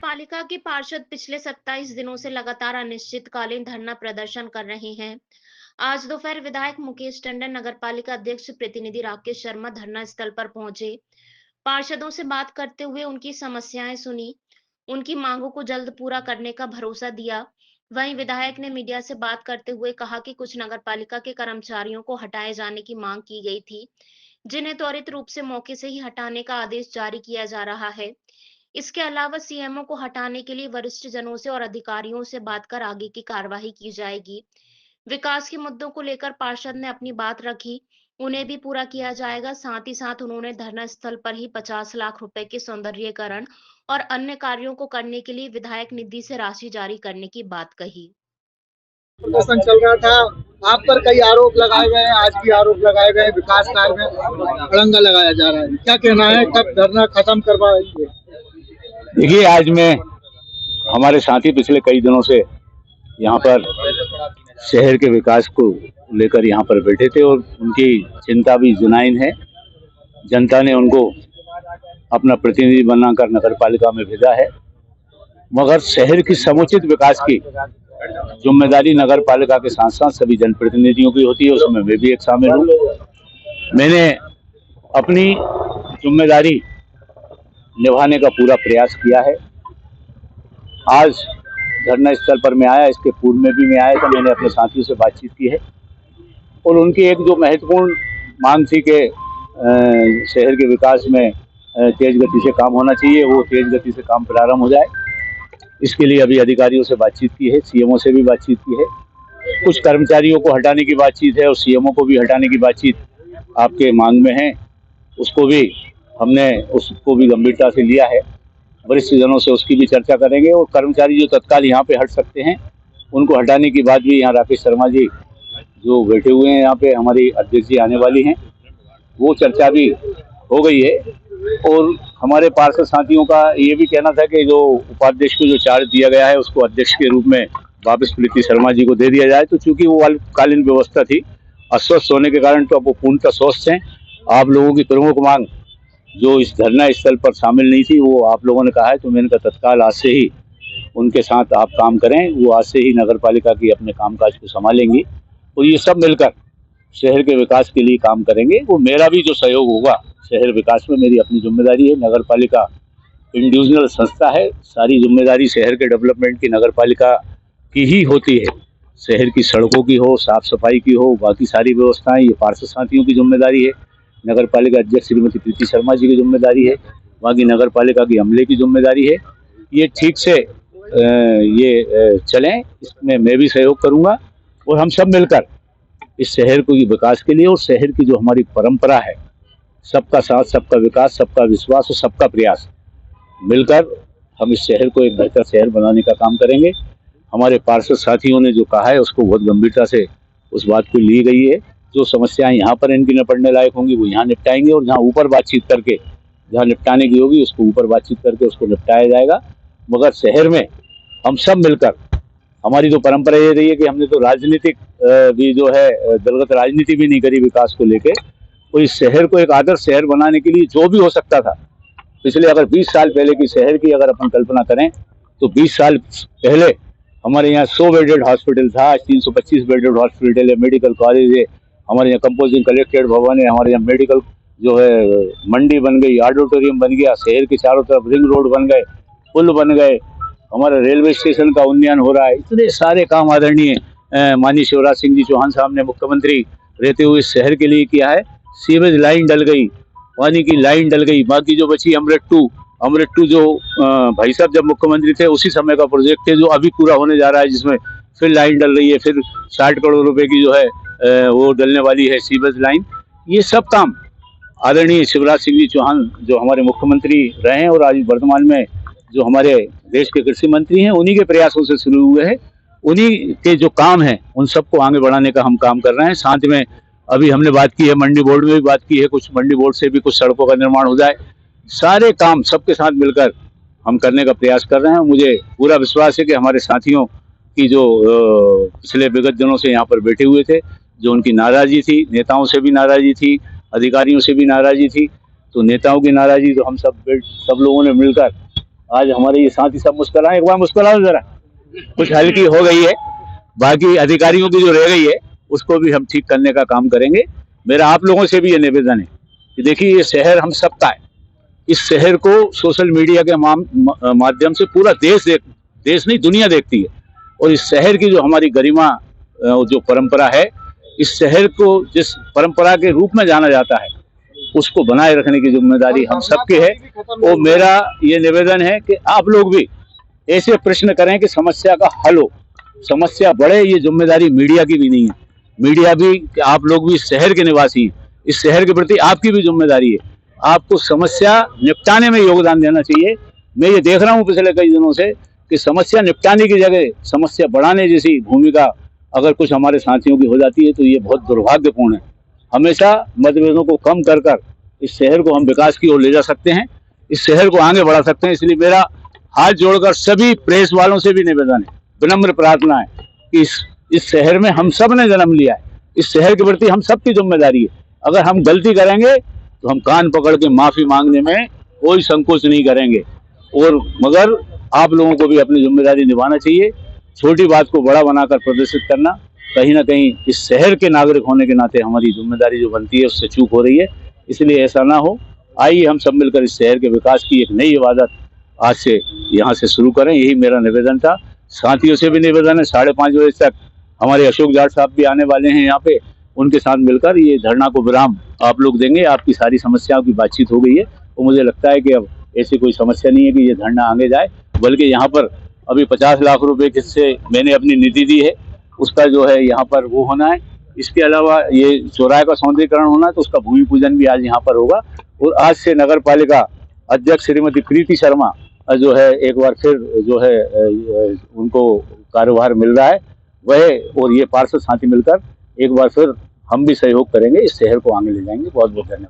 पालिका के पार्षद पिछले 27 दिनों से लगातार अनिश्चितकालीन धरना प्रदर्शन कर रहे हैं। आज दोपहर विधायक मुकेश टंडन, नगर पालिका अध्यक्ष प्रतिनिधि राकेश शर्मा धरना स्थल पर पहुंचे। पार्षदों से बात करते हुए उनकी समस्याएं सुनी, उनकी मांगों को जल्द पूरा करने का भरोसा दिया। वहीं विधायक ने मीडिया से बात करते हुए कहा कि कुछ नगर पालिका के कर्मचारियों को हटाए जाने की मांग की गई थी, जिन्हें त्वरित रूप से मौके से ही हटाने का आदेश जारी किया जा रहा है। इसके अलावा सीएमओ को हटाने के लिए वरिष्ठ जनों से और अधिकारियों से बात कर आगे की कार्यवाही की जाएगी। विकास के मुद्दों को लेकर पार्षद ने अपनी बात रखी, उन्हें भी पूरा किया जाएगा। साथ ही साथ उन्होंने धरना स्थल पर ही 50 लाख रुपए के सौंदर्यीकरण और अन्य कार्यों को करने के लिए विधायक निधि से राशि जारी करने की बात कही। प्रदर्शन चल रहा था, आप पर कई आरोप लगाए गए हैं, आज भी आरोप लगाए गए हैं, विकास कार्य में अड़ंगा लगाया जा रहा है। क्या कहना है, कब धरना खत्म करवाएंगे? देखिए, आज मैं हमारे साथी पिछले कई दिनों से यहाँ पर शहर के विकास को लेकर यहाँ पर बैठे थे और उनकी चिंता भी जुनून है। जनता ने उनको अपना प्रतिनिधि बनाकर नगर पालिका में भेजा है, मगर शहर की समुचित विकास की जिम्मेदारी नगर पालिका के साथ साथ सभी जनप्रतिनिधियों की होती है, उसमें मैं भी एक शामिल हूँ। मैंने अपनी जिम्मेदारी निभाने का पूरा प्रयास किया है। आज धरना स्थल पर मैं आया, इसके पूर्व में भी मैं आया था, मैंने अपने साथियों से बातचीत की है और उनकी एक जो महत्वपूर्ण मांग थी कि शहर के विकास में तेज गति से काम होना चाहिए, वो तेज गति से काम प्रारंभ हो जाए। इसके लिए अभी अधिकारियों से बातचीत की है, सीएमओ से भी बातचीत की है, कुछ कर्मचारियों को हटाने की बातचीत है और सीएमओ को भी हटाने की बातचीत आपके मांग में है। उसको भी गंभीरता से लिया है। वरिष्ठ जनों से उसकी भी चर्चा करेंगे और कर्मचारी जो तत्काल यहाँ पे हट सकते हैं उनको हटाने की बात भी यहाँ राकेश शर्मा जी जो बैठे हुए हैं यहाँ पे, हमारी अध्यक्ष जी आने वाली हैं, वो चर्चा भी हो गई है। और हमारे पार्षद साथियों का ये भी कहना था कि जो उपाध्यक्ष को जो चार्ज दिया गया है उसको अध्यक्ष के रूप में वापस प्रीति शर्मा जी को दे दिया जाए। तो चूंकि वो अल्पकालीन व्यवस्था थी, अस्वस्थ होने के कारण, तो अब वो पूर्णतः स्वस्थ हैं। आप लोगों की प्रमुख मांग जो इस धरना स्थल पर शामिल नहीं थी वो आप लोगों ने कहा है, तो मैंने कहा तत्काल आज से ही उनके साथ आप काम करें। वो आज से ही नगर पालिका की अपने कामकाज को संभालेंगी और ये सब मिलकर शहर के विकास के लिए काम करेंगे। वो मेरा भी जो सहयोग होगा शहर विकास में, मेरी अपनी जिम्मेदारी है। नगर पालिका इंडिविजुअल संस्था है, सारी जिम्मेदारी शहर के डेवलपमेंट की नगर पालिका की ही होती है। शहर की सड़कों की हो, साफ सफाई की हो, बाकी सारी व्यवस्थाएं ये पार्षद साथियों की जिम्मेदारी है। नगर पालिका अध्यक्ष श्रीमती प्रीति शर्मा जी की जिम्मेदारी है, बाकी नगर पालिका की अमले की जिम्मेदारी है। ये ठीक से चलें, इसमें मैं भी सहयोग करूंगा और हम सब मिलकर इस शहर को विकास के लिए और शहर की जो हमारी परंपरा है, सबका साथ, सबका विकास, सबका विश्वास और सबका प्रयास, मिलकर हम इस शहर को एक बेहतर शहर बनाने का काम करेंगे। हमारे पार्षद साथियों ने जो कहा है उसको बहुत गंभीरता से उस बात को ली गई है। जो समस्याएं यहाँ पर इनकी निपटने लायक होंगी वो यहाँ निपटाएंगे और जहाँ ऊपर बातचीत करके, जहाँ निपटाने की होगी उसको ऊपर बातचीत करके उसको निपटाया जाएगा। मगर शहर में हम सब मिलकर, हमारी जो परंपरा ये रही है कि हमने तो राजनीतिक भी जो है दलगत राजनीति भी नहीं करी विकास को लेके, तो इस शहर को एक आदर्श शहर बनाने के लिए जो भी हो सकता था, पिछले अगर 20 साल पहले की शहर की अगर अपन कल्पना करें तो 20 साल पहले हमारे यहाँ 100 बेडेड हॉस्पिटल था, आज 325 बेडेड हॉस्पिटल है, मेडिकल कॉलेज है, हमारे यहाँ कंपोजिंग कलेक्ट्रेट भवन है, हमारे यहाँ मेडिकल जो है मंडी बन गई, ऑडिटोरियम बन गया, शहर के चारों तरफ रिंग रोड बन गए, पुल बन गए, हमारा रेलवे स्टेशन का उन्नयन हो रहा है। इतने सारे काम आदरणीय माननीय शिवराज सिंह जी चौहान साहब ने मुख्यमंत्री रहते हुए इस शहर के लिए किया है। सीवेज लाइन डल गई, पानी की लाइन डल गई, बाकी जो बची अमृत टू जो भाई साहब जब मुख्यमंत्री थे उसी समय का प्रोजेक्ट थे, जो अभी पूरा होने जा रहा है, जिसमें फिर लाइन डल रही है, फिर 60 करोड़ रुपए की जो है वो डलने वाली है सीवेज लाइन। ये सब काम आदरणीय शिवराज सिंह जी चौहान जो हमारे मुख्यमंत्री रहे हैं और आज वर्तमान में जो हमारे देश के कृषि मंत्री हैं, उन्हीं के प्रयासों से शुरू हुए हैं। उन्हीं के जो काम हैं उन सबको आगे बढ़ाने का हम काम कर रहे हैं। साथ में अभी हमने बात की है, मंडी बोर्ड में भी बात की है, कुछ मंडी बोर्ड से भी कुछ सड़कों का निर्माण हो जाए। सारे काम सबके साथ मिलकर हम करने का प्रयास कर रहे हैं। मुझे पूरा विश्वास है कि हमारे साथियों की जो पिछले विगत दिनों से यहाँ पर बैठे हुए थे, जो उनकी नाराजगी थी, नेताओं से भी नाराजगी थी, अधिकारियों से भी नाराजगी थी, तो नेताओं की नाराजगी तो हम सब लोगों ने मिलकर आज हमारे ये साथी सब मुस्कुराए, एक बार मुस्कुराओ जरा, कुछ हल्की हो गई है। बाकी अधिकारियों की जो रह गई है उसको भी हम ठीक करने का काम करेंगे। मेरा आप लोगों से भी ये निवेदन है कि देखिए ये शहर हम सबका है। इस शहर को सोशल मीडिया के माध्यम से पूरा देश नहीं दुनिया देखती है, और इस शहर की जो हमारी गरिमा जो परंपरा है, इस शहर को जिस परंपरा के रूप में जाना जाता है उसको बनाए रखने की जिम्मेदारी हम सबकी है। और मेरा ये निवेदन है कि आप लोग भी ऐसे प्रश्न करें कि समस्या का हल हो, समस्या बढ़े, ये जिम्मेदारी मीडिया की भी नहीं है। मीडिया भी, कि आप लोग भी इस शहर के निवासी, इस शहर के प्रति आपकी भी जिम्मेदारी है। आपको समस्या निपटाने में योगदान देना चाहिए। मैं ये देख रहा हूँ पिछले कई दिनों से कि समस्या निपटाने की जगह समस्या बढ़ाने जैसी भूमिका अगर कुछ हमारे साथियों की हो जाती है तो ये बहुत दुर्भाग्यपूर्ण है। हमेशा मतभेदों को कम कर कर इस शहर को हम विकास की ओर ले जा सकते हैं, इस शहर को आगे बढ़ा सकते हैं। इसलिए मेरा हाथ जोड़कर सभी प्रेस वालों से भी निवेदन है, विनम्र प्रार्थना है कि इस शहर में हम सब ने जन्म लिया है, इस शहर के प्रति हम सबकी जिम्मेदारी है। अगर हम गलती करेंगे तो हम कान पकड़ के माफी मांगने में कोई संकोच नहीं करेंगे। और मगर आप लोगों को भी अपनी जिम्मेदारी निभाना चाहिए। छोटी बात को बड़ा बनाकर प्रदर्शित करना कहीं ना कहीं इस शहर के नागरिक होने के नाते हमारी जिम्मेदारी जो बनती है उससे चूक हो रही है। इसलिए ऐसा ना हो। आइए हम सब मिलकर इस शहर के विकास की एक नई इबादत आज से यहाँ से शुरू करें, यही मेरा निवेदन था। साथियों से भी निवेदन है, 5:30 बजे तक हमारे अशोक जाट साहब भी आने वाले हैं यहाँ पे, उनके साथ मिलकर ये धरना को विराम आप लोग देंगे। आपकी सारी समस्याओं की बातचीत हो गई है, तो मुझे लगता है कि अब ऐसी कोई समस्या नहीं है कि ये धरना आगे जाए, बल्कि यहाँ पर अभी 50 लाख रुपए जिससे मैंने अपनी निधि दी है उसका जो है यहाँ पर वो होना है। इसके अलावा ये चौराहे का सौंदर्यीकरण होना है, तो उसका भूमि पूजन भी आज यहाँ पर होगा। और आज से नगर पालिका अध्यक्ष श्रीमती प्रीति शर्मा जो है एक बार फिर जो है उनको कार्यभार मिल रहा है, वह और ये पार्षद साथी मिलकर एक बार फिर हम भी सहयोग करेंगे, इस शहर को आगे ले जाएंगे। बहुत बहुत धन्यवाद।